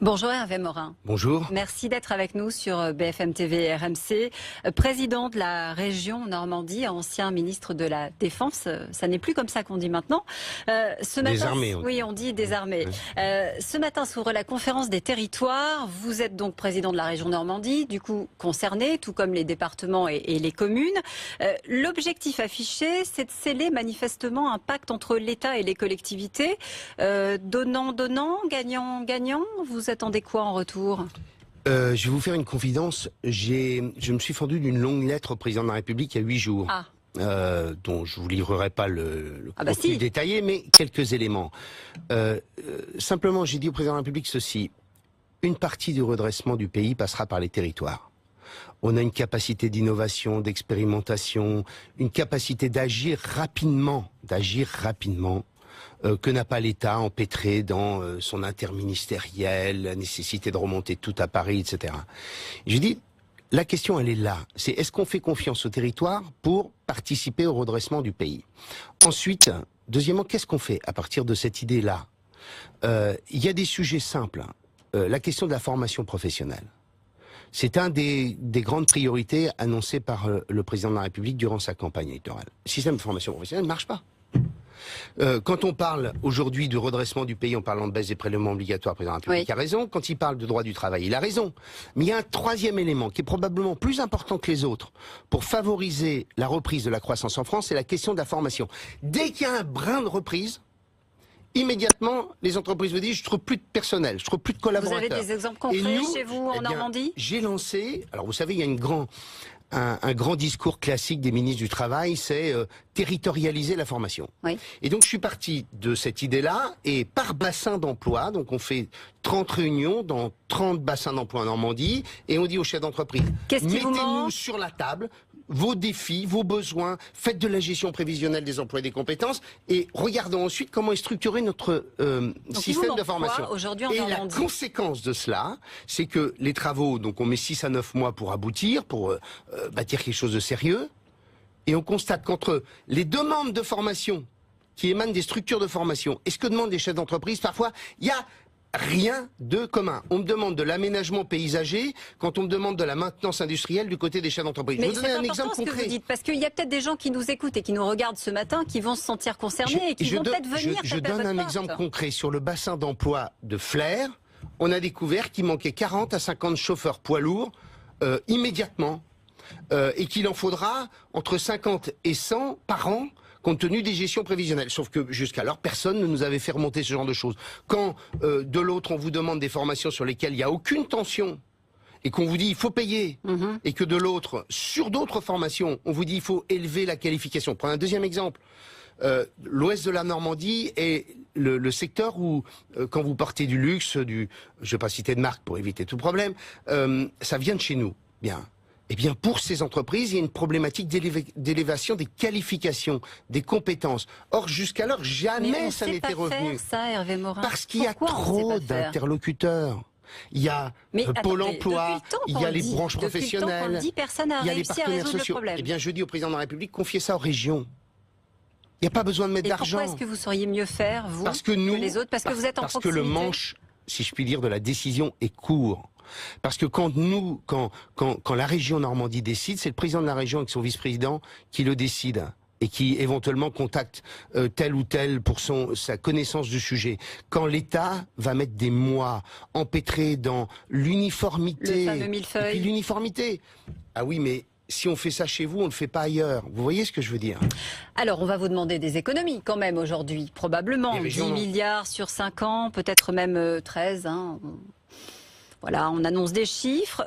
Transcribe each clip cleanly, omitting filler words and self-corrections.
Bonjour Hervé Morin. Bonjour. Merci d'être avec nous sur BFM TV et RMC. Président de la région Normandie, ancien ministre de la Défense, ça n'est plus comme ça qu'on dit maintenant. Ce matin, des armées, oui, on dit des armées. Ce matin s'ouvre la conférence des territoires. Vous êtes donc président de la région Normandie, du coup concerné, tout comme les départements et les communes. L'objectif affiché, c'est de sceller manifestement un pacte entre l'État et les collectivités. Donnant-donnant, gagnant-gagnant. Vous attendez quoi en retour ? Je vais vous faire une confidence. Je me suis fendu d'une longue lettre au président de la République il y a 8 jours. Dont je vous livrerai pas le contenu détaillé, mais quelques éléments. Simplement, j'ai dit au président de la République ceci. Une partie du redressement du pays passera par les territoires. On a une capacité d'innovation, d'expérimentation, une capacité d'agir rapidement, que n'a pas l'État empêtré dans son interministériel, la nécessité de remonter tout à Paris, etc. Je dis, la question elle est là, c'est est-ce qu'on fait confiance au territoire pour participer au redressement du pays? Ensuite, deuxièmement, qu'est-ce qu'on fait à partir de cette idée-là? Il y a des sujets simples. La question de la formation professionnelle. C'est un des grandes priorités annoncées par le président de la République durant sa campagne électorale. Le système de formation professionnelle ne marche pas. Quand on parle aujourd'hui du redressement du pays en parlant de baisse des prélèvements obligatoires, le président de la République a raison. Quand il parle de droit du travail, il a raison. Mais il y a un troisième élément qui est probablement plus important que les autres pour favoriser la reprise de la croissance en France, c'est la question de la formation. Dès qu'il y a un brin de reprise, immédiatement, les entreprises vous disent, je trouve plus de personnel, je trouve plus de collaborateurs. Vous avez des exemples concrets chez vous en Normandie? J'ai lancé, alors vous savez, il y a un grand discours classique des ministres du Travail, c'est territorialiser la formation. Oui. Et donc je suis parti de cette idée-là, et par bassin d'emploi, donc on fait 30 réunions dans 30 bassins d'emploi en Normandie, et on dit aux chefs d'entreprise, mettez-nous sur la table vos défis, vos besoins, faites de la gestion prévisionnelle des emplois et des compétences, et regardons ensuite comment est structuré notre système de formation. Et la conséquence de cela, c'est que les travaux, donc on met 6 à 9 mois pour aboutir, pour bâtir quelque chose de sérieux, et on constate qu'entre les demandes de formation qui émanent des structures de formation et ce que demandent les chefs d'entreprise, parfois, il y a rien de commun. On me demande de l'aménagement paysager quand on me demande de la maintenance industrielle du côté des chefs d'entreprise. Mais c'est important ce que vous dites, parce qu'il y a peut-être des gens qui nous écoutent et qui nous regardent ce matin, qui vont se sentir concernés et qui vont peut-être venir. Je donne un exemple concret. Sur le bassin d'emploi de Flers, on a découvert qu'il manquait 40 à 50 chauffeurs poids lourds immédiatement. Et qu'il en faudra entre 50 et 100 par an, compte tenu des gestions prévisionnelles. Sauf que jusqu'alors, personne ne nous avait fait remonter ce genre de choses. Quand de l'autre, on vous demande des formations sur lesquelles il n'y a aucune tension, et qu'on vous dit il faut payer, et que de l'autre, sur d'autres formations, on vous dit il faut élever la qualification. Prenons un deuxième exemple. L'ouest de la Normandie est le secteur où, quand vous portez du luxe, je ne vais pas citer de marque pour éviter tout problème, ça vient de chez nous. Bien. Eh bien, pour ces entreprises, il y a une problématique d'élévation des qualifications, des compétences. Or, jusqu'alors, jamais ça n'était revenu. Ça, Hervé Morin. Parce qu'il y a trop d'interlocuteurs. Il y a Pôle emploi, il y a les branches professionnelles, il y a les partenaires sociaux. Eh bien, je dis au président de la République, confiez ça aux régions. Il n'y a pas besoin de mettre d'argent. Pourquoi est-ce que vous sauriez mieux faire, vous, que les autres? Parce que vous êtes en proximité. Parce que le manche, si je puis dire, de la décision est court. Parce que quand la région Normandie décide, c'est le président de la région avec son vice-président qui le décide et qui éventuellement contacte tel ou tel pour sa connaissance du sujet. Quand l'État va mettre des mois empêtrés dans l'uniformité, le fameux millefeuille. Et puis l'uniformité. Ah oui, mais si on fait ça chez vous, on ne le fait pas ailleurs. Vous voyez ce que je veux dire? Alors, on va vous demander des économies quand même aujourd'hui, probablement. 10 milliards sur 5 ans, peut-être même 13. Voilà, on annonce des chiffres.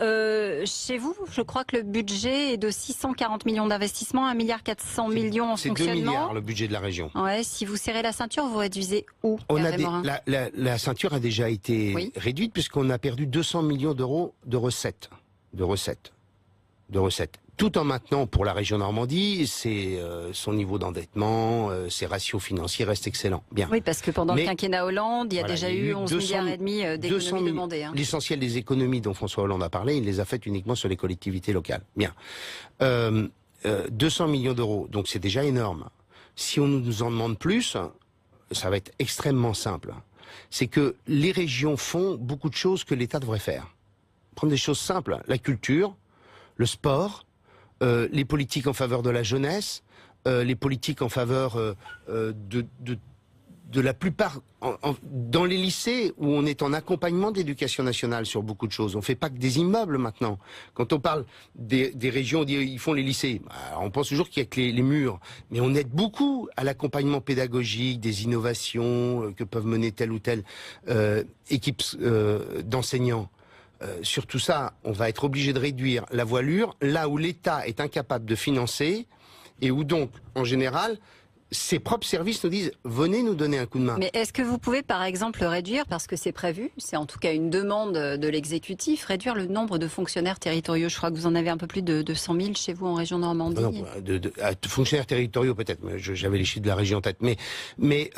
Chez vous, je crois que le budget est de 640 millions d'investissements, 1,4 milliard en fonctionnement. C'est 2 milliards le budget de la région. Ouais, si vous serrez la ceinture, vous réduisez où? La ceinture a déjà été réduite puisqu'on a perdu 200 millions d'euros de recettes. Tout en maintenant pour la région Normandie, son niveau d'endettement, ses ratios financiers restent excellents. Bien. Oui, parce que pendant le quinquennat Hollande, il y a déjà eu 11 milliards et demi d'économies demandées. L'essentiel des économies dont François Hollande a parlé, il les a faites uniquement sur les collectivités locales. Bien. 200 millions d'euros, donc c'est déjà énorme. Si on nous en demande plus, ça va être extrêmement simple. c'est que les régions font beaucoup de choses que l'État devrait faire. Prendre des choses simples, la culture, le sport, les politiques en faveur de la jeunesse, les politiques en faveur de la plupart, dans les lycées où on est en accompagnement d'éducation nationale sur beaucoup de choses. On ne fait pas que des immeubles maintenant. Quand on parle des régions, on dit ils font les lycées. Alors, on pense toujours qu'il y a que les murs. Mais on aide beaucoup à l'accompagnement pédagogique, des innovations que peuvent mener telle ou telle équipe d'enseignants. Sur tout ça, on va être obligé de réduire la voilure là où l'État est incapable de financer et où donc, en général, ses propres services nous disent « venez nous donner un coup de main ». Mais est-ce que vous pouvez par exemple réduire, parce que c'est prévu, c'est en tout cas une demande de l'exécutif, réduire le nombre de fonctionnaires territoriaux? Je crois que vous en avez un peu plus de 100 000 chez vous en région Normandie. Non, de fonctionnaires territoriaux peut-être, j'avais les chiffres de la région en tête. Mais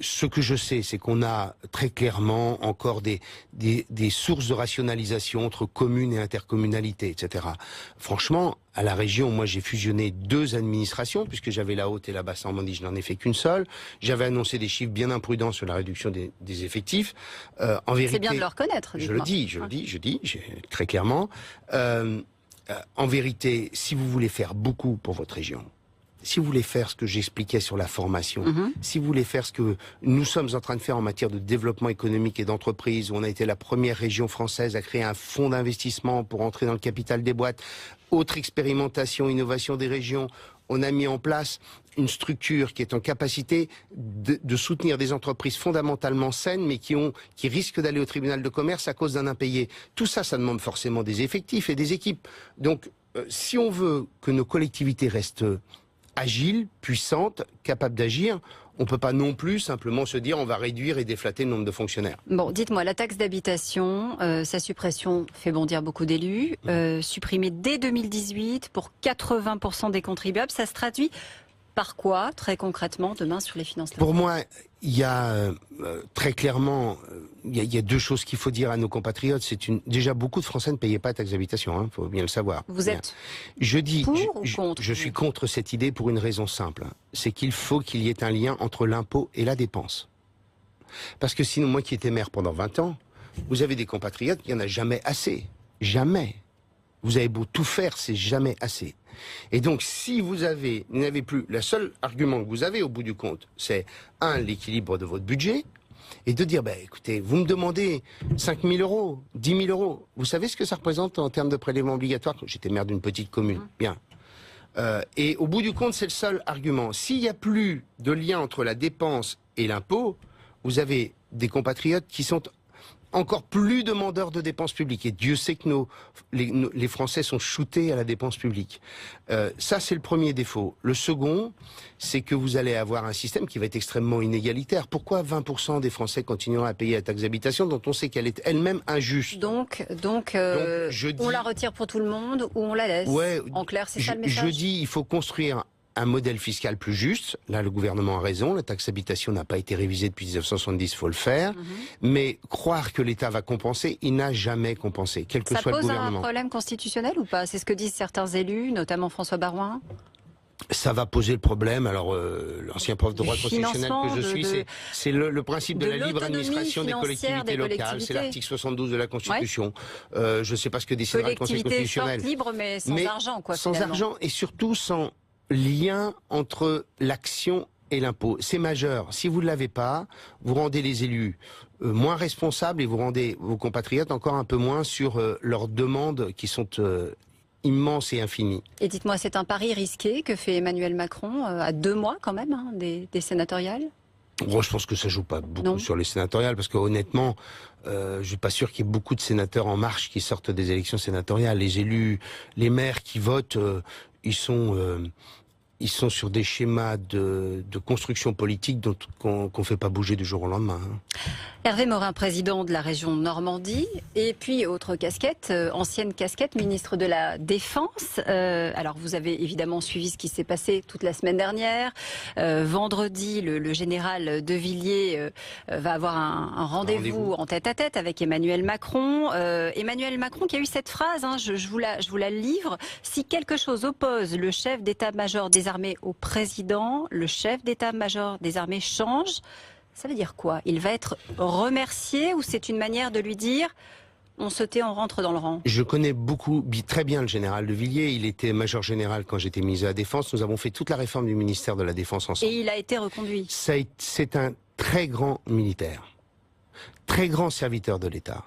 ce que je sais, c'est qu'on a très clairement encore des sources de rationalisation entre communes et intercommunalités, etc. Franchement, à la région, moi j'ai fusionné 2 administrations, puisque j'avais la Haute et la Basse Normandie, je n'en ai fait qu'une seule. J'avais annoncé des chiffres bien imprudents sur la réduction des effectifs. En vérité, c'est bien de le reconnaître. Je le dis très clairement. En vérité, si vous voulez faire beaucoup pour votre région, si vous voulez faire ce que j'expliquais sur la formation, si vous voulez faire ce que nous sommes en train de faire en matière de développement économique et d'entreprise, où on a été la première région française à créer un fonds d'investissement pour entrer dans le capital des boîtes, autre expérimentation, innovation des régions, on a mis en place une structure qui est en capacité de soutenir des entreprises fondamentalement saines, mais qui risquent d'aller au tribunal de commerce à cause d'un impayé. Tout ça, ça demande forcément des effectifs et des équipes. Donc, si on veut que nos collectivités restent agile, puissante, capable d'agir, on ne peut pas non plus simplement se dire on va réduire et déflater le nombre de fonctionnaires. Bon, dites-moi, la taxe d'habitation, sa suppression fait bondir beaucoup d'élus. Supprimée dès 2018 pour 80% des contribuables, ça se traduit par quoi, très concrètement, demain sur les finances locales? Pour moi, il y a très clairement, il y a 2 choses qu'il faut dire à nos compatriotes. Déjà, beaucoup de Français ne payaient pas la taxe d'habitation, hein, faut bien le savoir. Vous êtes je suis contre cette idée pour une raison simple. C'est qu'il faut qu'il y ait un lien entre l'impôt et la dépense. Parce que sinon, moi qui étais maire pendant 20 ans, vous avez des compatriotes, il n'y en a jamais assez. Jamais. Vous avez beau tout faire, c'est jamais assez. Et donc, si vous n'avez plus, le seul argument que vous avez au bout du compte, c'est l'équilibre de votre budget, et de dire, écoutez, vous me demandez 5 000 euros, 10 000 euros, vous savez ce que ça représente en termes de prélèvement obligatoire? J'étais maire d'une petite commune, bien. Et au bout du compte, c'est le seul argument. S'il n'y a plus de lien entre la dépense et l'impôt, vous avez des compatriotes qui sont encore plus demandeurs de dépenses publiques. Et Dieu sait que les Français sont shootés à la dépense publique. Ça, c'est le premier défaut. Le second, c'est que vous allez avoir un système qui va être extrêmement inégalitaire. Pourquoi 20% des Français continueront à payer la taxe d'habitation dont on sait qu'elle est elle-même injuste? Donc on la retire pour tout le monde ou on la laisse? En clair, c'est ça le message? Je dis, il faut construire un modèle fiscal plus juste. Là, le gouvernement a raison. La taxe d'habitation n'a pas été révisée depuis 1970, il faut le faire. Mais croire que l'État va compenser, il n'a jamais compensé, quel que soit le gouvernement. Ça pose un problème constitutionnel ou pas? C'est ce que disent certains élus, notamment François Baroin. Ça va poser le problème. Alors, l'ancien prof de droit constitutionnel que je suis, c'est le principe de la libre administration des collectivités locales. C'est l'article 72 de la Constitution. Je ne sais pas ce que décidera le Conseil constitutionnel. Libre, mais sans argent, quoi. Sans argent et surtout sans lien entre l'action et l'impôt. C'est majeur. Si vous ne l'avez pas, vous rendez les élus moins responsables et vous rendez vos compatriotes encore un peu moins sur leurs demandes qui sont immenses et infinies. Et dites-moi, c'est un pari risqué que fait Emmanuel Macron à 2 mois quand même des sénatoriales? Moi, je pense que ça joue pas beaucoup sur les sénatoriales, parce que honnêtement, je suis pas sûr qu'il y ait beaucoup de sénateurs En Marche qui sortent des élections sénatoriales. Les élus, les maires qui votent, ils sont sur des schémas de construction politique qu'on ne fait pas bouger du jour au lendemain. Hervé Morin, président de la région Normandie, et puis autre casquette, ancienne casquette, ministre de la Défense. Alors vous avez évidemment suivi ce qui s'est passé toute la semaine dernière. Vendredi, le général De Villiers va avoir un rendez-vous en tête-à-tête avec Emmanuel Macron. Emmanuel Macron qui a eu cette phrase, je vous la livre. Si quelque chose oppose le chef d'état-major des armées au président, le chef d'état-major des armées change. Ça veut dire quoi? Il va être remercié ou c'est une manière de lui dire on se tait, on rentre dans le rang? Je connais très bien le général de Villiers. Il était major général quand j'étais ministre de la Défense. Nous avons fait toute la réforme du ministère de la Défense ensemble. Et il a été reconduit. C'est un très grand militaire, très grand serviteur de l'État,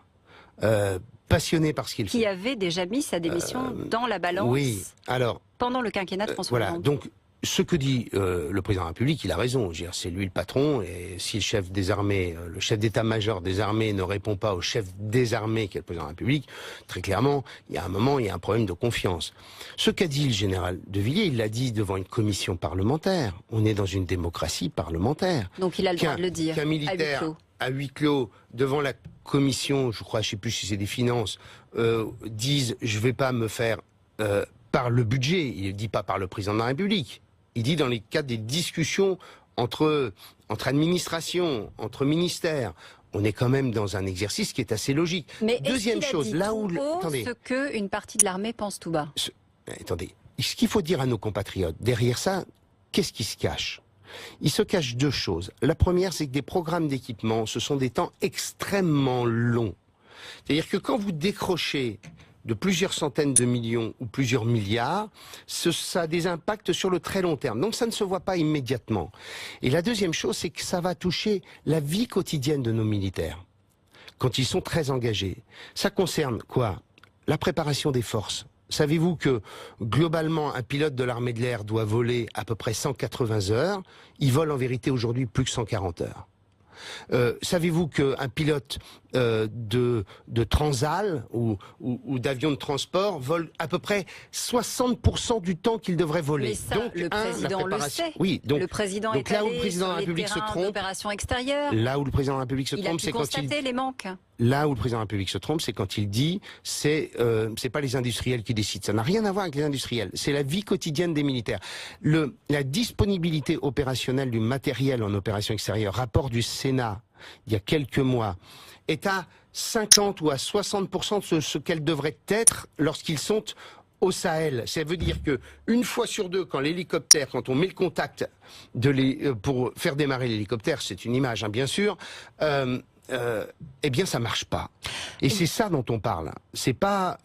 passionné par ce qu'il fait. Qui avait déjà mis sa démission dans la balance oui, alors, pendant le quinquennat de François Hollande. Donc, ce que dit le président de la République, il a raison. C'est lui le patron, et si le chef des armées, le chef d'état-major des armées ne répond pas au chef des armées, qui est le président de la République, très clairement, il y a un moment, il y a un problème de confiance. Ce qu'a dit le général de Villiers, il l'a dit devant une commission parlementaire. On est dans une démocratie parlementaire. Donc il a le droit de le dire. Qu'un militaire à huis clos, devant la commission, je crois, je ne sais plus si c'est des finances, disent « je ne vais pas me faire par le budget », il ne dit pas par le président de la République. Il dit dans les cadres des discussions entre administrations, entre ministères, on est quand même dans un exercice qui est assez logique. Mais deuxième chose, là où attendez, ce que une partie de l'armée pense tout bas. Attendez, ce qu'il faut dire à nos compatriotes, derrière ça, qu'est-ce qui se cache? Il se cache deux choses. La première, c'est que des programmes d'équipement, ce sont des temps extrêmement longs. C'est-à-dire que quand vous décrochez de plusieurs centaines de millions ou plusieurs milliards, ça a des impacts sur le très long terme. Donc ça ne se voit pas immédiatement. Et la deuxième chose, c'est que ça va toucher la vie quotidienne de nos militaires, quand ils sont très engagés. Ça concerne quoi? La préparation des forces. Savez-vous que, globalement, un pilote de l'armée de l'air doit voler à peu près 180 heures? Il vole en vérité aujourd'hui plus que 140 heures. Savez-vous qu'un pilote de Transal ou d'avion de transport vole à peu près 60% du temps qu'il devrait voler? Mais ça, donc, le président le sait. Oui, donc, le président donc est là où allé le président de la République se trompe, d'opérations extérieures. Là où le président de la République se trompe, c'est quand il constaté les manques. Là où le président de la République se trompe, c'est quand il dit c'est pas les industriels qui décident. Ça n'a rien à voir avec les industriels. C'est la vie quotidienne des militaires. La disponibilité opérationnelle du matériel en opération extérieure, rapport du Sénat il y a quelques mois, est à 50 ou à 60% de ce qu'elle devrait être lorsqu'ils sont au Sahel. Ça veut dire que une fois sur deux, quand on met le contact pour faire démarrer l'hélicoptère, c'est une image, hein, bien sûr, eh bien ça marche pas. Et c'est ça dont on parle. C'est pas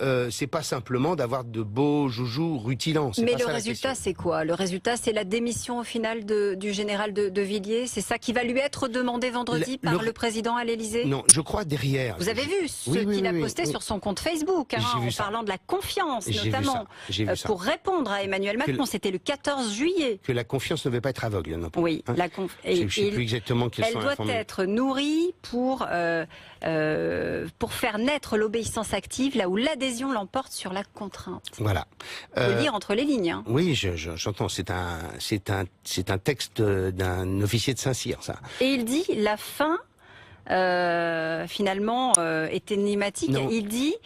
simplement d'avoir de beaux joujoux rutilants. Mais le résultat, c'est quoi? Le résultat, c'est la démission au final du général de Villiers. C'est ça qui va lui être demandé vendredi par le président à l'Élysée? Non, je crois derrière. Vous avez vu ce qu'il a posté sur son compte Facebook, en parlant de la confiance, notamment, pour répondre à Emmanuel Macron. C'était le 14 juillet. Que la confiance ne devait pas être aveugle. Non, oui, hein, je ne sais plus exactement quels sont elle doit être nourrie pour faire naître l'obéissance active, là où l'adhésion l'emporte sur la contrainte. Voilà. Faut lire entre les lignes. Hein. Oui, j'entends. C'est un texte d'un officier de Saint-Cyr, ça. Et il dit la fin, finalement, est énigmatique. Non. Il dit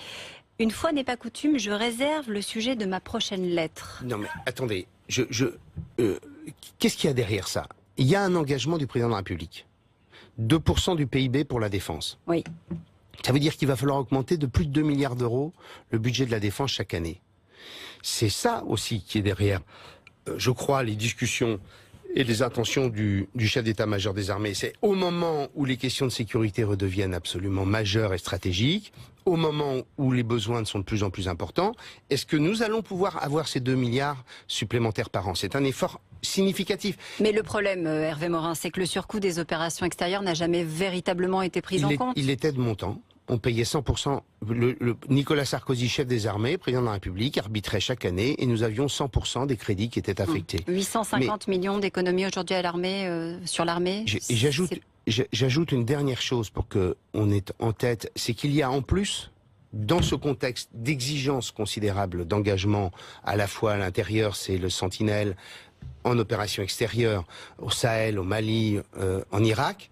une fois n'est pas coutume, je réserve le sujet de ma prochaine lettre. Non, mais attendez. Qu'est-ce qu'il y a derrière ça? Il y a un engagement du président de la République. 2% du PIB pour la défense. Oui. Ça veut dire qu'il va falloir augmenter de plus de 2 milliards d'euros le budget de la défense chaque année. C'est ça aussi qui est derrière, je crois, les discussions et les intentions du chef d'état-major des armées. C'est au moment où les questions de sécurité redeviennent absolument majeures et stratégiques, au moment où les besoins sont de plus en plus importants, est-ce que nous allons pouvoir avoir ces 2 milliards supplémentaires par an? C'est un effort significatif. Mais le problème, Hervé Morin, c'est que le surcoût des opérations extérieures n'a jamais véritablement été pris en compte. Il était de montant. On payait 100%. Nicolas Sarkozy, chef des armées, président de la République, arbitrait chaque année et nous avions 100% des crédits qui étaient affectés. 850 millions d'économies aujourd'hui à l'armée, sur l'armée. J'ajoute une dernière chose pour qu'on ait en tête, c'est qu'il y a en plus, dans ce contexte d'exigence considérable d'engagement, à la fois à l'intérieur, c'est le Sentinelle, en opération extérieure, au Sahel, au Mali, en Irak,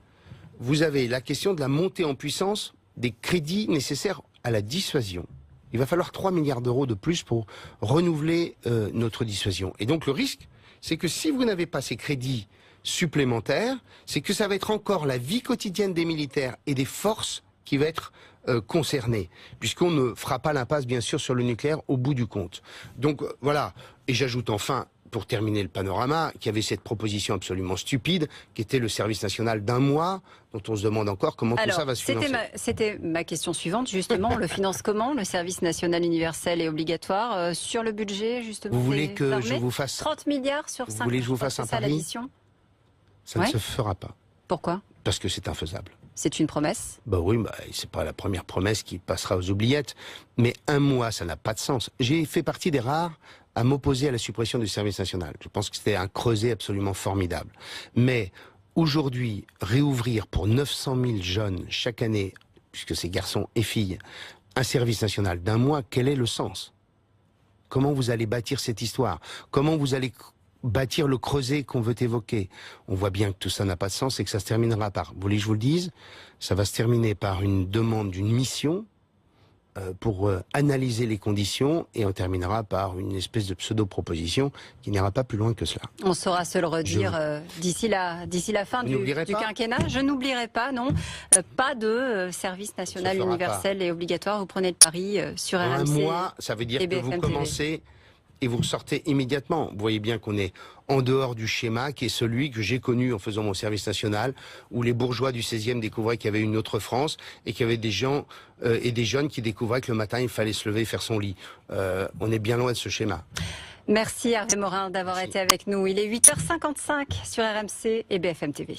vous avez la question de la montée en puissance des crédits nécessaires à la dissuasion. Il va falloir 3 milliards d'euros de plus pour renouveler notre dissuasion. Et donc le risque, c'est que si vous n'avez pas ces crédits supplémentaires, c'est que ça va être encore la vie quotidienne des militaires et des forces qui va être concernée, puisqu'on ne fera pas l'impasse, bien sûr, sur le nucléaire au bout du compte. Donc voilà, et j'ajoute enfin, pour terminer le panorama, qu'il y avait cette proposition absolument stupide, qui était le service national d'1 mois, dont on se demande encore comment tout ça va se financer. C'était ma question suivante, justement. On le finance comment, le service national universel et obligatoire, sur le budget, justement? Vous voulez que je vous fasse 30 milliards sur 5 ans. Vous voulez que je vous fasse un pari? Ça ne se fera pas. Pourquoi? Parce que c'est infaisable. C'est une promesse? Bah oui, c'est pas la première promesse qui passera aux oubliettes. Mais 1 mois, ça n'a pas de sens. J'ai fait partie des rares à m'opposer à la suppression du service national. Je pense que c'était un creuset absolument formidable. Mais aujourd'hui, réouvrir pour 900 000 jeunes chaque année, puisque c'est garçons et filles, un service national d'1 mois, quel est le sens? Comment vous allez bâtir cette histoire? Comment vous allez bâtir le creuset qu'on veut évoquer? On voit bien que tout ça n'a pas de sens et que ça se terminera par, vous voulez que je vous le dise, ça va se terminer par une demande d'une mission pour analyser les conditions, et on terminera par une espèce de pseudo-proposition qui n'ira pas plus loin que cela. On saura se le redire d'ici la fin du quinquennat. Je n'oublierai pas, non. Pas de service national universel et obligatoire. Vous prenez le pari sur RMC. 1 mois, ça veut dire que vous commencez et vous ressortez immédiatement. Vous voyez bien qu'on est en dehors du schéma qui est celui que j'ai connu en faisant mon service national, où les bourgeois du 16e découvraient qu'il y avait une autre France et qu'il y avait des gens et des jeunes qui découvraient que le matin il fallait se lever et faire son lit. On est bien loin de ce schéma. Merci Hervé Morin d'avoir été avec nous. Il est 8h55 sur RMC et BFM TV.